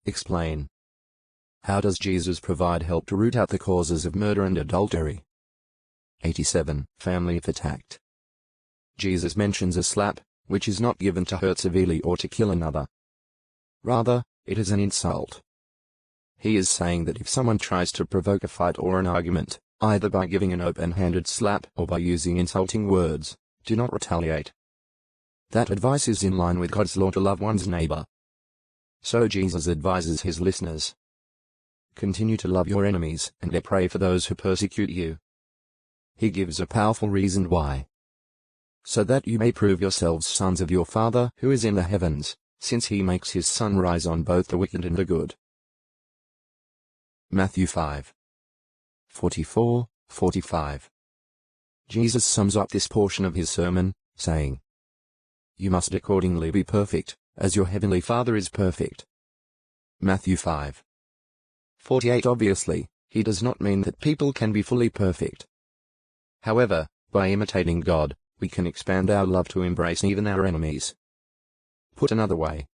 Explain. How does Jesus provide help to root out the causes of murder and adultery? 87. Family if attacked. Jesus mentions a slap, which is not given to hurt severely or to kill another. Rather, it is an insult. He is saying that if someone tries to provoke a fight or an argument, either by giving an open-handed slap or by using insulting words, do not retaliate. That advice is in line with God's law to love one's neighbor. So Jesus advises his listeners. Continue to love your enemies and pray for those who persecute you. He gives a powerful reason why. So that you may prove yourselves sons of your Father who is in the heavens, since he makes his sun rise on both the wicked and the good. Matthew 5. 44-45. Jesus sums up this portion of his sermon, saying, You must accordingly be perfect, as your heavenly Father is perfect. Matthew 5. 48. Obviously, he does not mean that people can be fully perfect. However, by imitating God, we can expand our love to embrace even our enemies. Put another way.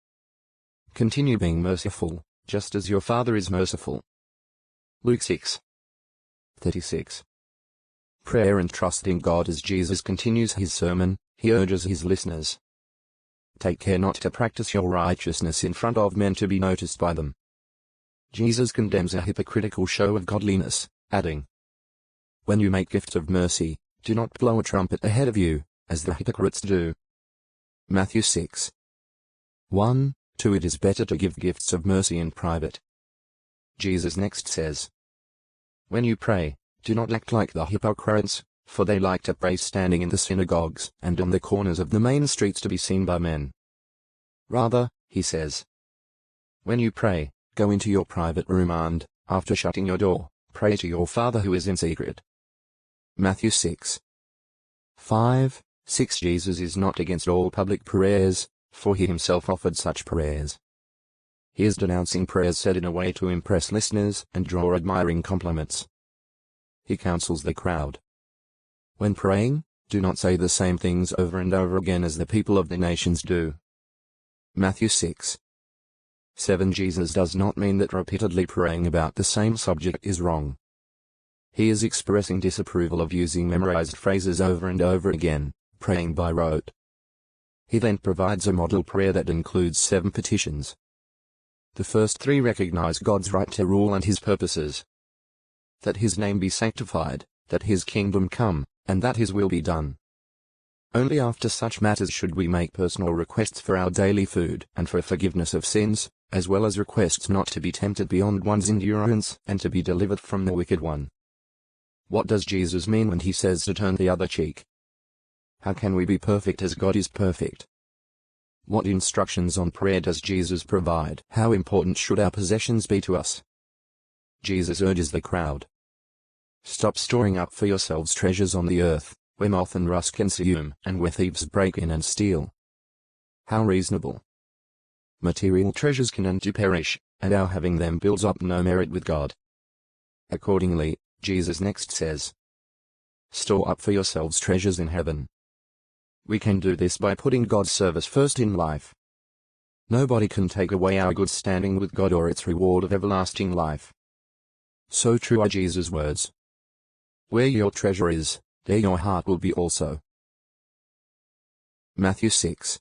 Continue being merciful, just as your Father is merciful. Luke 6. 36. Prayer and trust in God. As Jesus continues his sermon, he urges his listeners. Take care not to practice your righteousness in front of men to be noticed by them. Jesus condemns a hypocritical show of godliness, adding, When you make gifts of mercy, do not blow a trumpet ahead of you, as the hypocrites do. Matthew 6. 1-2. It is better to give gifts of mercy in private. Jesus next says, When you pray, do not act like the hypocrites, for they like to pray standing in the synagogues and on the corners of the main streets to be seen by men. Rather, he says, When you pray, go into your private room and, after shutting your door, pray to your Father who is in secret. Matthew 6. 5-6. Jesus is not against all public prayers, for he himself offered such prayers. He is denouncing prayers said in a way to impress listeners and draw admiring compliments. He counsels the crowd. When praying, do not say the same things over and over again as the people of the nations do. Matthew 6. 7. Jesus does not mean that repeatedly praying about the same subject is wrong. He is expressing disapproval of using memorized phrases over and over again, praying by rote. He then provides a model prayer that includes 7 petitions. The first 3 recognize God's right to rule and his purposes. That his name be sanctified, that his kingdom come, and that his will be done. Only after such matters should we make personal requests for our daily food and for forgiveness of sins, as well as requests not to be tempted beyond one's endurance and to be delivered from the wicked one. What does Jesus mean when he says to turn the other cheek? How can we be perfect as God is perfect? What instructions on prayer does Jesus provide? How important should our possessions be to us? Jesus urges the crowd. Stop storing up for yourselves treasures on the earth, where moth and rust consume, and where thieves break in and steal. How reasonable. Material treasures can and do perish, and our having them builds up no merit with God. Accordingly, Jesus next says, Store up for yourselves treasures in heaven. We can do this by putting God's service first in life. Nobody can take away our good standing with God or its reward of everlasting life. So true are Jesus' words. Where your treasure is, there your heart will be also. Matthew 6.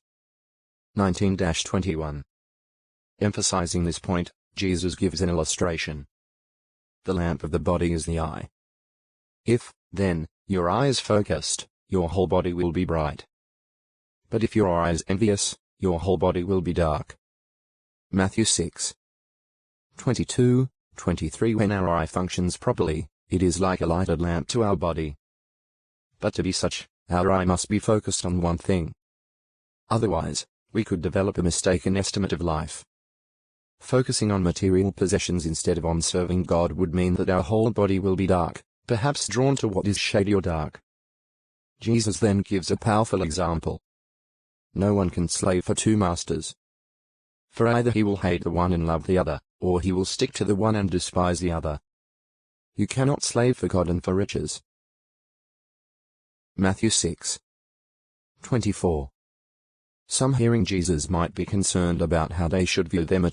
19-21. Emphasizing this point, Jesus gives an illustration. The lamp of the body is the eye. If, then, your eye is focused, your whole body will be bright. But if your eye is envious, your whole body will be dark. Matthew 6. 22-23. When our eye functions properly, it is like a lighted lamp to our body. But to be such, our eye must be focused on one thing. Otherwise, we could develop a mistaken estimate of life. Focusing on material possessions instead of on serving God would mean that our whole body will be dark, perhaps drawn to what is shady or dark. Jesus then gives a powerful example. No one can slave for 2 masters. For either he will hate the one and love the other, or he will stick to the one and despise the other. You cannot slave for God and for riches. Matthew 6. 24. Some hearing Jesus might be concerned about how they should view their